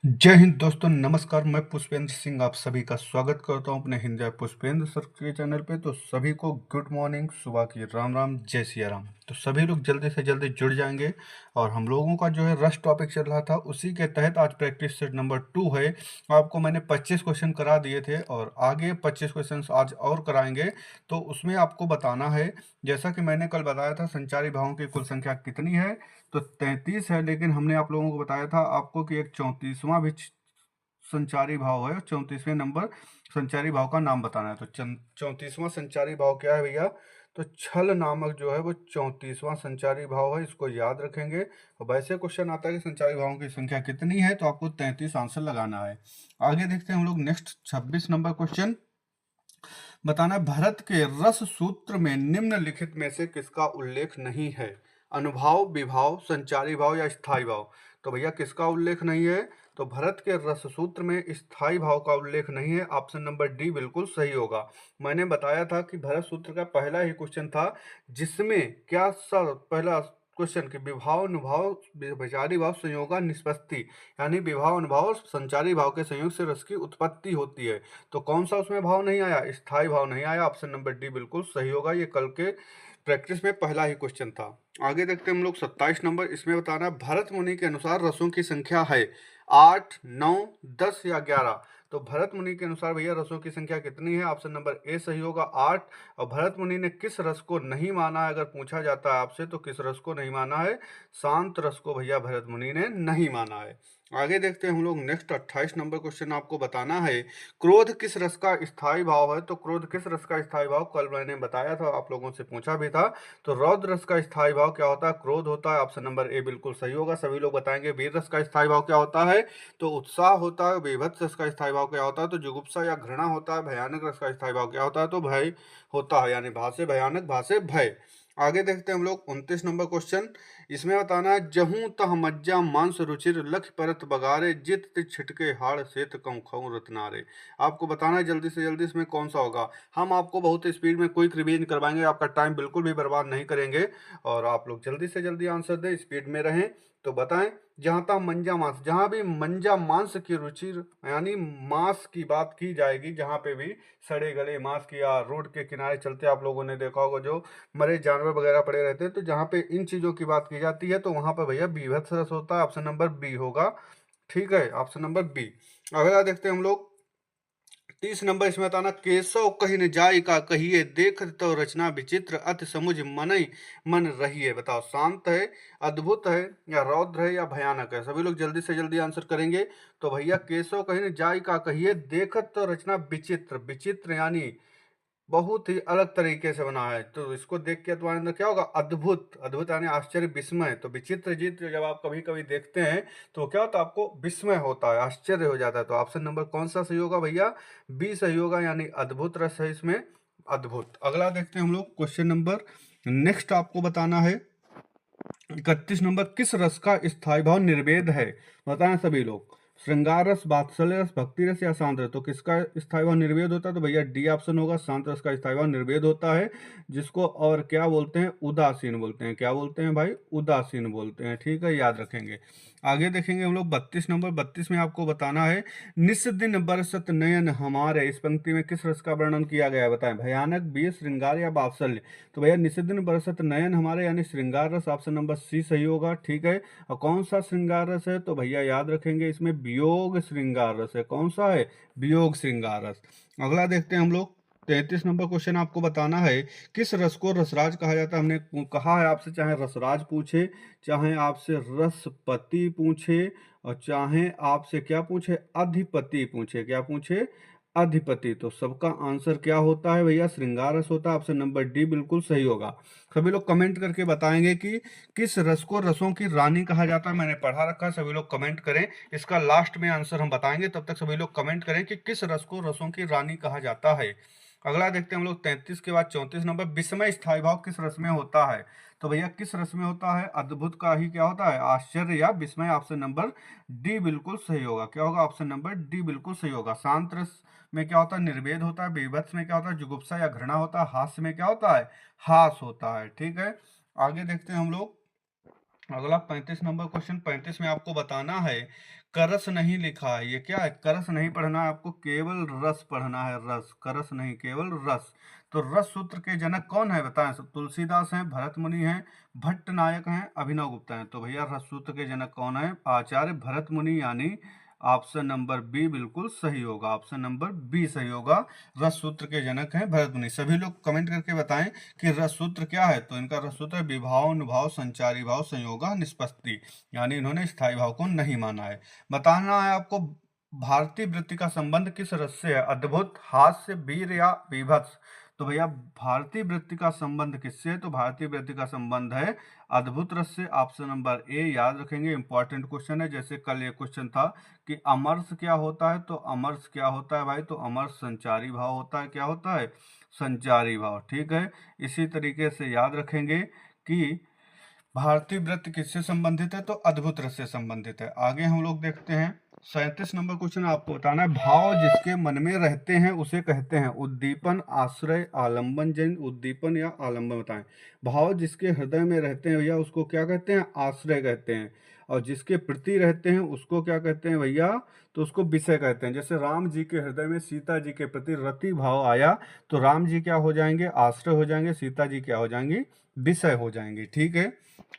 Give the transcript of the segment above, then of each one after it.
जय हिंद दोस्तों, नमस्कार। मैं पुष्पेंद्र सिंह आप सभी का स्वागत करता हूं अपने हिंदी पुष्पेंद्र सर के चैनल पे। तो सभी को गुड मॉर्निंग, सुबह की राम राम, जय सिया राम। तो सभी लोग जल्दी से जल्दी जुड़ जाएंगे। और हम लोगों का जो है रश टॉपिक चल रहा था, उसी के तहत आज प्रैक्टिस सेट नंबर 2 है। आपको मैंने 25 क्वेश्चन करा दिए थे और आगे 25 क्वेश्चन आज और कराएंगे। तो उसमें आपको बताना है, जैसा कि मैंने कल बताया था, संचारी भावों की कुल संख्या कितनी है। तो 33 है, लेकिन हमने आप लोगों को बताया था आपको कि एक 34वां भी संचारी भाव है। 34वें नंबर संचारी भाव का नाम बताना है। तो 34वां संचारी भाव क्या है भैया? तो छल नामक जो है वो 34वां संचारी भाव है, इसको याद रखेंगे। और वैसे क्वेश्चन आता है कि संचारी भावों की संख्या कितनी है, तो आपको 33 आंसर लगाना है। आगे देखते हैं हम लोग नेक्स्ट 26 नंबर क्वेश्चन। बताना है, भरत के रस सूत्र में निम्नलिखित में से किसका उल्लेख नहीं है? अनुभाव, विभाव, संचारी भाव या स्थायी भाव? तो भैया किसका उल्लेख नहीं है? तो भरत के रस सूत्र में स्थायी भाव का उल्लेख नहीं है। ऑप्शन नंबर डी बिल्कुल सही होगा। मैंने बताया था कि भरत सूत्र का पहला ही क्वेश्चन था जिसमें क्या सर पहला क्वेश्चन कि विभाव अनुभाव विचारी भाव संयोगा निष्पत्ति, यानी विभाव अनुभाव और संचारी भाव के संयोग से रस की उत्पत्ति होती है। तो कौन सा उसमें भाव नहीं आया? स्थायी भाव नहीं आया। ऑप्शन नंबर डी बिल्कुल सही होगा। ये कल के प्रैक्टिस में पहला ही क्वेश्चन था। आगे देखते हैं हम लोग 27 नंबर। इसमें बताना है, भरत मुनि के अनुसार रसों की संख्या है 8, 9, 10 या 11। तो भरत मुनि के अनुसार भैया रसों की संख्या कितनी है? ऑप्शन नंबर ए सही होगा, 8। और भरत मुनि ने किस रस को नहीं माना है, अगर पूछा जाता है आपसे तो किस रस को नहीं माना है? शांत रस को भैया भरत मुनि ने नहीं माना है। आगे देखते हैं हम लोग नेक्स्ट 28 नंबर क्वेश्चन। आपको बताना है, क्रोध किस रस का स्थायी भाव है? तो क्रोध किस रस का स्थायी भाव कल मैंने बताया था, आप लोगों से पूछा भी था। तो रौद्र रस का स्थायी भाव क्या होता है? क्रोध होता है। ऑप्शन नंबर ए बिल्कुल सही होगा। सभी लोग बताएंगे वीर रस का स्थायी भाव क्या होता है? तो उत्साह होता है। बीभत्स रस का स्थायी भाव क्या होता है? तो जुगुप्सा या घृणा होता है। भयानक रस का स्थायी भाव क्या होता है? तो भय होता है, यानी भा से भयानक, भा से भय। आगे देखते हैं हम लोग 29 नंबर क्वेश्चन। इसमें बताना है, जहूं तह मज्जा मांस रुचिर लख परत बगारे जित तित छिटके हाड़ सेत कम खऊ रत्नारे। आपको बताना है जल्दी से जल्दी इसमें कौन सा होगा। हम आपको बहुत स्पीड में क्विक रिवीजन करवाएंगे, आपका टाइम बिल्कुल भी बर्बाद नहीं करेंगे। और आप लोग जल्दी से जल्दी आंसर दें, स्पीड में रहें। तो बताएं, जहां तक मंजा मांस, जहां भी मंजा मांस की रुचि यानी मांस की बात की जाएगी, जहां पे भी सड़े गले मांस की, या रोड के किनारे चलते आप लोगों ने देखा होगा जो मरे जानवर वगैरह पड़े रहते हैं, तो जहाँ पे इन चीज़ों की बात की जाती है तो वहाँ पर भैया बीभत्स रस होता है। ऑप्शन नंबर बी होगा। ठीक है, ऑप्शन नंबर बी। अगला देखते हैं हम लोग 30 नंबर। इसमें बताना, केशव कही न जाय का कहिए देख तो रचना विचित्र अति समुझ मनई मन रही है। बताओ, शांत है, अद्भुत है, या रौद्र है, या भयानक है? सभी लोग जल्दी से जल्दी आंसर करेंगे। तो भैया केशव कही न जाय का कहिए देखत तो रचना विचित्र, विचित्र यानी बहुत ही अलग तरीके से बना है। तो इसको देख के तुम्हारे अंदर क्या होगा? अद्भुत, अद्भुत यानी आश्चर्य, विस्मय। तो विचित्र जीत जब आप कभी कभी देखते हैं तो क्या होता है? आपको विस्मय होता है, आश्चर्य हो जाता है। तो ऑप्शन नंबर कौन सा सही होगा भैया? बी सही होगा, यानी अद्भुत रस है इसमें, अद्भुत। अगला देखते हैं हम लोग क्वेश्चन नंबर नेक्स्ट। आपको बताना है 31 नंबर, किस रस का स्थायी भाव निर्वेद है? बताएं सभी लोग। श्रृंगार रस, वात्सल्य रस, भक्ति रस या शांत रस? तो किसका स्थायी भाव निर्वेद होता है? तो भैया डी ऑप्शन होगा, शांत रस का स्थायी भाव निर्वेद होता है, जिसको और क्या बोलते हैं? उदासीन बोलते हैं। क्या बोलते हैं भाई? उदासीन बोलते हैं। ठीक है, याद रखेंगे। आगे देखेंगे हम लोग 32 नंबर। 32 में आपको बताना है, निस दिन बरसत नयन हमारे, इस पंक्ति में किस रस का वर्णन किया गया है? बताएं, भयानक, बीर, श्रृंगार या वात्सल्य? तो भैया निषिद्ध बरसत नयन हमारे यानी श्रृंगार रस, ऑप्शन नंबर सी सही होगा। ठीक है, और कौन सा श्रृंगार रस है? तो भैया याद रखेंगे, इसमें वियोग श्रृंगार रस है। कौन सा है? वियोग श्रृंगार रस। अगला देखते हैं हम लोग 33 नंबर क्वेश्चन। आपको बताना है, किस रस को रसराज कहा जाता है? हमने कहा है आपसे, चाहे रसराज पूछे, चाहे आपसे रसपति पूछे, और चाहे आपसे क्या पूछे? अधिपति पूछे। क्या पूछे? अधिपति। तो सबका आंसर क्या होता है भैया? श्रृंगार रस होता है। ऑप्शन नंबर डी बिल्कुल सही होगा। सभी लोग कमेंट करके बताएंगे कि किस रस को रसों की रानी कहा जाता है। मैंने पढ़ा रखा है, सभी लोग कमेंट करें। इसका लास्ट में आंसर हम बताएंगे, तब तक सभी लोग कमेंट करें कि किस रस को रसों की रानी कहा जाता है। अगला देखते हैं हम लोग 33 के बाद 34 नंबर, विस्मय स्थायी भाव किस रस में होता है? तो भैया किस रस में होता है? अद्भुत का ही क्या होता है? आश्चर्य या विस्मय। ऑप्शन नंबर डी बिल्कुल सही होगा। क्या होगा? ऑप्शन नंबर डी बिल्कुल सही होगा। शांत रस में क्या होता है? निर्वेद होता है। बीभत्स में क्या होता है? जुगुप्सा या घृणा होता है। हास्य में क्या होता है? हास होता है। ठीक है, आगे देखते हैं हम लोग अगला 35 नंबर क्वेश्चन। 35 में आपको बताना है, करस नहीं लिखा है, ये क्या है, करस नहीं पढ़ना है आपको, केवल रस पढ़ना है, रस, करस नहीं केवल रस। तो रस सूत्र के जनक कौन है बताएं, तुलसीदास हैं, भरत मुनि हैं, भट्ट नायक हैं, अभिनव गुप्ता हैं। तो भैया रस सूत्र के जनक कौन है, आचार्य भरत मुनि, यानी ऑप्शन नंबर बी बिल्कुल सही होगा, ऑप्शन नंबर बी सही होगा। रस सूत्र के जनक हैं भरत मुनि। सभी लोग कमेंट करके बताएं कि रस सूत्र क्या है। तो इनका रस सूत्र है विभाव, अनुभाव, संचारी भाव, संयोगा, निष्पत्ति, यानी इन्होंने स्थायी भाव को नहीं माना है। बताना है आपको भारतीय वृत्ति का संबंध किस रस से है, अद्भुत, हास्य, वीर या विभत्स। तो भैया भारतीय वृत्ति का संबंध किससे है, तो भारतीय वृत्ति का संबंध है अद्भुत रस से, ऑप्शन नंबर ए। याद रखेंगे, इंपॉर्टेंट क्वेश्चन है। जैसे कल ये क्वेश्चन था कि अमरस क्या होता है, तो अमरस क्या होता है भाई, तो अमरस संचारी भाव होता है, क्या होता है, संचारी भाव, ठीक है। इसी तरीके से याद रखेंगे कि भारतीय वृत्त किससे संबंधित है, तो अद्भुत रस से संबंधित है। आगे हम लोग देखते हैं 37 नंबर क्वेश्चन, आपको बताना है भाव जिसके मन में रहते हैं उसे कहते हैं उद्दीपन, आश्रय, आलंबन, जन उद्दीपन या आलंबन बताएं। भाव जिसके हृदय में रहते हैं भैया उसको क्या कहते हैं, आश्रय कहते हैं। और जिसके प्रति रहते हैं उसको क्या कहते हैं भैया, तो उसको विषय कहते हैं। जैसे राम जी के हृदय में सीता जी के प्रति रति भाव आया, तो राम जी क्या हो जाएंगे, आश्रय हो जाएंगे, सीता जी क्या हो जाएंगी, विषय हो जाएंगी, ठीक है।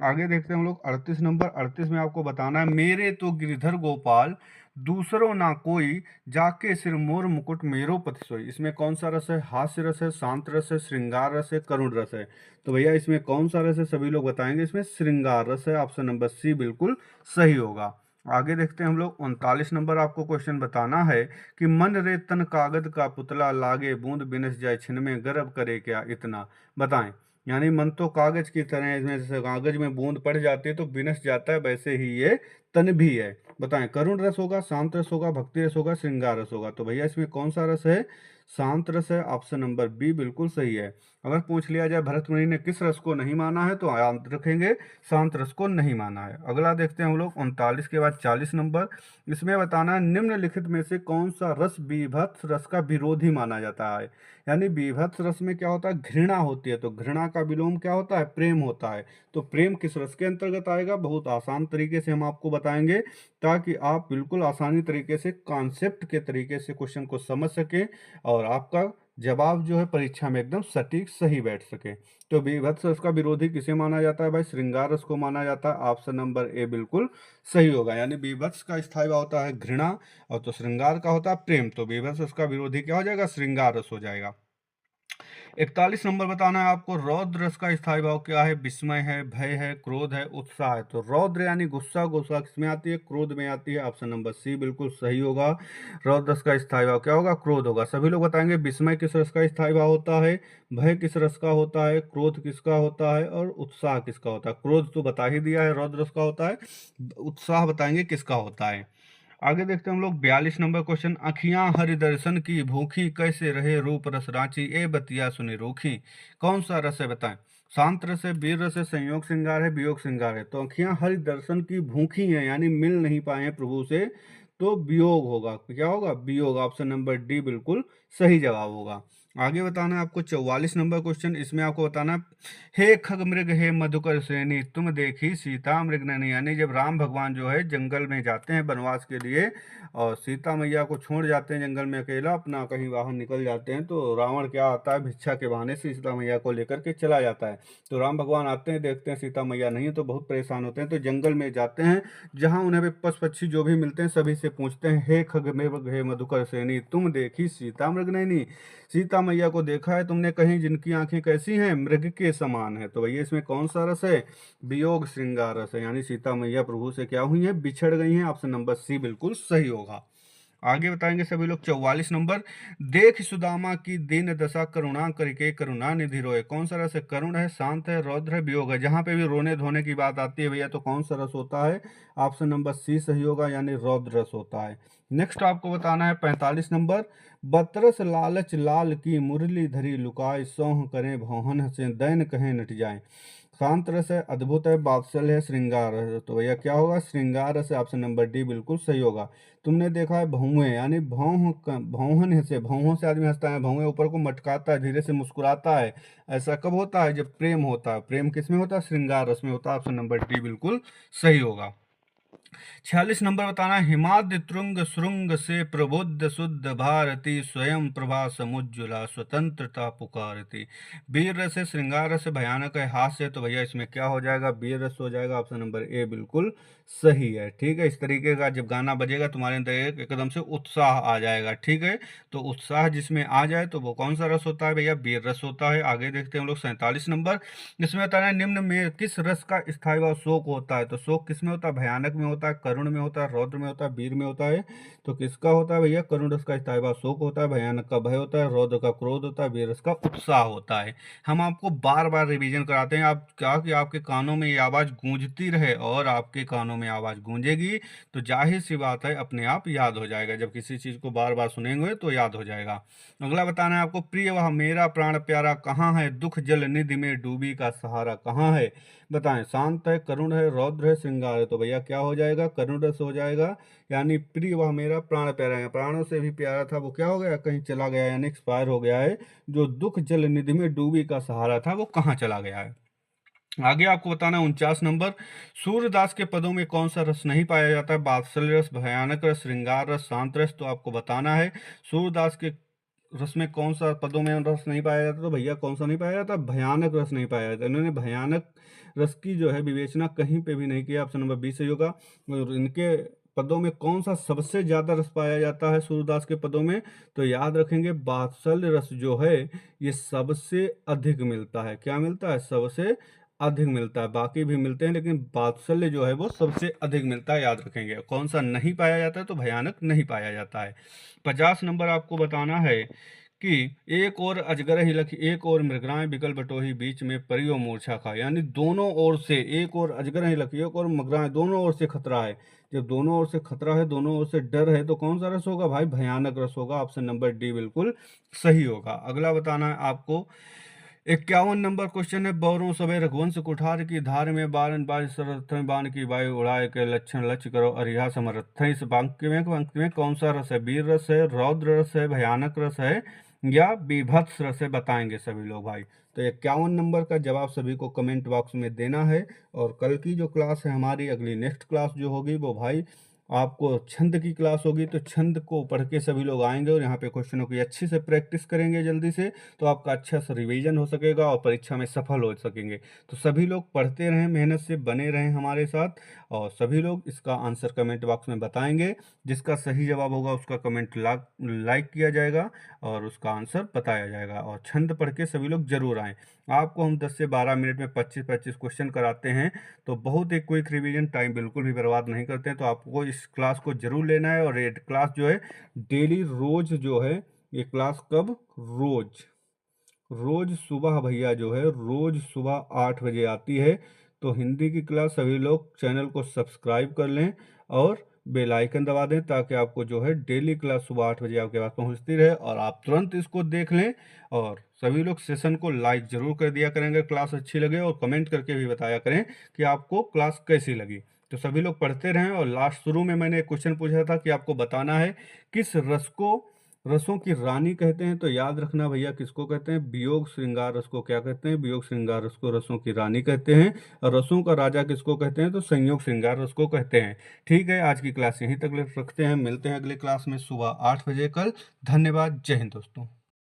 आगे देखते हैं हम लोग 38 नंबर। 38 में आपको बताना है मेरे तो गिरधर गोपाल दूसरों ना कोई, जाके सिर मोर मुकुट मेरो पति सोई। इसमें कौन सा रस है, हास्य रस है, शांत रस है, श्रृंगार रस है, करुण रस है। तो भैया इसमें कौन सा रस है, सभी लोग बताएंगे, इसमें श्रृंगार रस है, ऑप्शन नंबर सी बिल्कुल सही होगा। आगे देखते हैं हम लोग 39 नंबर, आपको क्वेश्चन बताना है कि मन रे तन कागज का पुतला, लागे बूंद बिनस जाए छिन में, गर्व करे क्या इतना। बताएं, यानी मन तो कागज की तरह है, इसमें जैसे कागज में बूंद पड़ जाती है तो विनस जाता है, वैसे ही ये तन भी है। बताएं, करुण रस होगा, शांत रस होगा, भक्ति रस होगा, श्रृंगार रस होगा। तो भैया इसमें कौन सा रस है, शांत रस है, ऑप्शन नंबर बी बिल्कुल सही है। अगर पूछ लिया जाए भरत मुनि ने किस रस को नहीं माना है, तो याद रखेंगे शांत रस को नहीं माना है। अगला देखते हैं हम लोग 39 के बाद 40 नंबर। इसमें बताना है निम्नलिखित में से कौन सा रस बीभत्स रस का विरोधी माना जाता है। यानी बीभत्स रस में क्या होता है, घृणा होती है, तो घृणा का विलोम क्या होता है, प्रेम होता है। तो प्रेम किस रस के अंतर्गत आएगा, बहुत आसान तरीके से हम आपको बताएंगे, ताकि आप बिल्कुल आसानी तरीके से कॉन्सेप्ट के तरीके से क्वेश्चन को समझ सकें और आपका जवाब जो है परीक्षा में एकदम सटीक सही बैठ सके। तो बीभत्स रस का विरोधी किसे माना जाता है भाई, श्रृंगार रस को माना जाता है, ऑप्शन नंबर ए बिल्कुल सही होगा। यानी बीभत्स का स्थायी भाव होता है घृणा, और तो श्रृंगार का होता है प्रेम, तो बीभत्स रस का विरोधी क्या हो जाएगा, श्रृंगार रस हो जाएगा। 41 नंबर बताना है आपको रौद्र रस का स्थायी भाव क्या है, विस्मय है, भय है, क्रोध है, उत्साह है। तो रौद्र यानी गुस्सा, गुस्सा किसमें आती है, क्रोध में आती है, ऑप्शन नंबर सी बिल्कुल सही होगा। रौद्र रस का स्थायी भाव क्या होगा, क्रोध होगा। सभी लोग बताएंगे विस्मय किस रस का स्थायी भाव होता है, भय किस रस का होता है, क्रोध किसका होता है और उत्साह किसका होता है। क्रोध तो बता ही दिया है रौद्र रस का होता है, उत्साह बताएंगे किसका होता है। आगे देखते हैं हम लोग 42 नंबर क्वेश्चन, अखियां हरि दर्शन की भूखी, कैसे रहे रूप रस रांची, ए बतिया सुनी रूखी। कौन सा रस है बताएं, शांत रस है, वीर रस है, संयोग श्रृंगार है, वियोग श्रृंगार है। तो अखियां हरि दर्शन की भूखी हैं, यानी मिल नहीं पाए हैं प्रभु से, तो वियोग होगा, क्या होगा, वियोग, ऑप्शन नंबर डी बिल्कुल सही जवाब होगा। आगे बताना है आपको 44 नंबर क्वेश्चन। इसमें आपको बताना है, हे खग मृग हे मधुकर श्रेणी, तुम देखी सीता मृग नैनी। यानी जब राम भगवान जो है जंगल में जाते हैं वनवास के लिए, और सीता मैया को छोड़ जाते हैं जंगल में अकेला, अपना कहीं बाहर निकल जाते हैं, तो रावण क्या आता है, भिक्षा के बहाने से सीता मैया को लेकर के चला जाता है। तो राम भगवान आते हैं, देखते हैं सीता मैया नहीं है, तो बहुत परेशान होते हैं, तो जंगल में जाते हैं, जहाँ उन्हें पशु पक्षी जो भी मिलते हैं सभी से पूछते हैं, हे खग मृग हे मधुकर श्रेणी, तुम देखी सीता मृग नैनी, सीता मैया को देखा है तुमने कहीं, जिनकी आंखें कैसी हैं, मृग के समान है। तो भैया इसमें कौन सा रस है, वियोग श्रृंगार रस है, यानी सीता मैया प्रभु से क्या हुई है, बिछड़ गई हैं, ऑप्शन नंबर सी बिल्कुल सही होगा। आगे बताएंगे सभी लोग 44 नंबर, देख सुदामा की दीन दशा, करुणा करके करुणा निधि रोए। कौन सा रस है, करुण है, शांत है, रौद्र है, वियोग है। जहां पे भी रोने धोने की बात आती है भैया, तो कौन सा रस होता है, ऑप्शन नंबर सी सही होगा, यानी रौद्र रस होता है। नेक्स्ट आपको बताना है 45 नंबर, बतरस लालच लाल की मुरली धरी लुकाए, सौह करें भौहन से दैन कहें नट जाए। शांत रस है, अद्भुत है, बात्सल्य है, श्रृंगार है। तो भैया क्या होगा, श्रृंगार रस है, ऑप्शन नंबर डी बिल्कुल सही होगा। तुमने देखा है भौएं, यानी भौहन से, भौहों से आदमी हंसता है, भौएं ऊपर को मटकाता है, धीरे से मुस्कुराता है। ऐसा कब होता है, जब प्रेम होता है। प्रेम किस में होता है, श्रृंगार रस में होता है, ऑप्शन नंबर डी बिल्कुल सही होगा। 46 नंबर बताना है, हिमाद्य तुंग श्रृंग से प्रबुद्ध शुद्ध भारती स्वयं प्रभा समुज्ज्वला स्वतंत्रता पुकारती। वीर रस है, श्रृंगार रस है, भयानक है, हास्य है, तो भैया इसमें क्या हो जाएगा, वीर रस हो जाएगा। ऑप्शन नंबर ए बिल्कुल सही है। ठीक है, इस तरीके का जब गाना बजेगा तुम्हारे अंदर एकदम से उत्साह आ जाएगा। ठीक है, तो उत्साह जिसमें आ जाए तो वो कौन सा रस होता है भैया, वीर रस होता है। आगे देखते हैं हम लोग 47 नंबर। इसमें बताना है, निम्न में किस रस का स्थायी भाव शोक होता है। तो शोक किस में होता है, भयानक में होता है, करुण में होता है, रौद्र में होता है, वीर में होता है। तो किसका होता है भैया, करुण रस का स्थायी भाव शोक होता है, भयानक का भय होता है, रौद्र का क्रोध होता है, वीर रस का उत्साह होता है। हम आपको बार बार रिवीजन कराते हैं, आप क्या कि आपके कानों में ये आवाज गूंजती रहे, और आपके कानों में आवाज गूंजेगी तो जाहिर सी बात है अपने आप याद हो जाएगा। जब किसी चीज को बार बार सुनेंगे तो याद हो जाएगा। अगला बताना है आपको, प्रिय वह मेरा प्राण प्यारा कहाँ है, दुख जल निधि में डूबी का सहारा कहाँ है। बताएं, शांत है, करुण है, रौद्र है, श्रृंगार है। तो भैया क्या हो जाएगा, करुण रस हो जाएगा। यानी प्रिय वह मेरा प्राण प्यारा है, प्राणों से भी प्यारा था, वो क्या हो गया, कहीं चला गया, यानी एक्सपायर हो गया है। जो दुख जल निधि में डूबी का सहारा था वो कहाँ चला गया है। आगे आपको बताना है 49 नंबर, सूर्यदास के पदों में कौन सा रस नहीं पाया जाता है, वात्सल्य रस, भयानक रस, श्रृंगार रस, शांत रस। तो आपको बताना है सूरदास के रस में कौन सा पदों में रस नहीं पाया जाता। तो भैया कौन सा नहीं पाया जाता, भयानक रस नहीं पाया जाता। इन्होंने भयानक रस की जो है विवेचना कहीं पे भी नहीं किया। ऑप्शन नंबर 20 सही होगा। और इनके पदों में कौन सा सबसे ज्यादा रस पाया जाता है सूरदास के पदों में, तो याद रखेंगे वात्सल्य रस जो है ये सबसे अधिक मिलता है। क्या मिलता है, सबसे अधिक मिलता है। बाकी भी मिलते हैं लेकिन वात्सल्य जो है वो सबसे अधिक मिलता है, याद रखेंगे। कौन सा नहीं पाया जाता है, तो भयानक नहीं पाया जाता है। 50 नंबर आपको बताना है कि एक और अजगर ही लखी एक और मृगराएं बिकल बटोही बीच में परियो मूर्छा खा। यानी दोनों ओर से, एक और अजगर ही लखी एक और मृगराएं, दोनों ओर से खतरा है। जब दोनों ओर से खतरा है, दोनों ओर से डर है, तो कौन सा रस होगा भाई, भयानक रस होगा। ऑप्शन नंबर डी बिल्कुल सही होगा। अगला बताना है आपको, 51 नंबर क्वेश्चन है, बौरों सवे रघुवंश कुठार की धार में बारन बार सरथ बाण की वायु उड़ाए के लक्षण लक्ष्य करो अरिहा समर्थ। इस वाक्य में कौन सा रस है, वीर रस है, रौद्र रस है, भयानक रस है, या बीभत्स रस है, बताएंगे सभी लोग भाई। तो 51 नंबर का जवाब सभी को कमेंट बॉक्स में देना है। और कल की जो क्लास है हमारी, अगली नेक्स्ट क्लास जो होगी वो भाई आपको छंद की क्लास होगी। तो छंद को पढ़ के सभी लोग आएंगे और यहाँ पे क्वेश्चनों की अच्छी से प्रैक्टिस करेंगे जल्दी से, तो आपका अच्छा सा रिवीजन हो सकेगा और परीक्षा में सफल हो सकेंगे। तो सभी लोग पढ़ते रहें, मेहनत से बने रहें हमारे साथ, और सभी लोग इसका आंसर कमेंट बॉक्स में बताएंगे। जिसका सही जवाब होगा उसका कमेंट लाइक किया जाएगा और उसका आंसर बताया जाएगा। और छंद पढ़ के सभी लोग जरूर आएँ। आपको हम 10 से 12 मिनट में 25-25 क्वेश्चन कराते हैं, तो बहुत एक क्विक रिवीजन, टाइम बिल्कुल भी बर्बाद नहीं करते हैं। तो आपको इस क्लास को जरूर लेना है। और ये क्लास जो है डेली रोज जो है, ये क्लास कब, रोज रोज सुबह भैया जो है रोज सुबह 8 बजे आती है। तो हिंदी की क्लास सभी लोग चैनल को सब्सक्राइब कर लें और बेल आइकन दबा दें, ताकि आपको जो है डेली क्लास सुबह 8 बजे आपके पास पहुंचती रहे और आप तुरंत इसको देख लें। और सभी लोग सेशन को लाइक जरूर कर दिया करेंगे क्लास अच्छी लगे, और कमेंट करके भी बताया करें कि आपको क्लास कैसी लगी। तो सभी लोग पढ़ते रहें। और लास्ट शुरू में मैंने एक क्वेश्चन पूछा था कि आपको बताना है किस रस को रसों की रानी कहते हैं। तो याद रखना भैया किसको कहते हैं, वियोग श्रृंगार रस को क्या कहते हैं, वियोग श्रृंगार रस को रसों की रानी कहते हैं। और रसों का राजा किसको कहते हैं, तो संयोग श्रृंगार रस को कहते हैं। ठीक है, आज की क्लास यहीं तक रखते हैं, मिलते हैं अगली क्लास में सुबह 8 बजे कल। धन्यवाद, जय हिंद दोस्तों।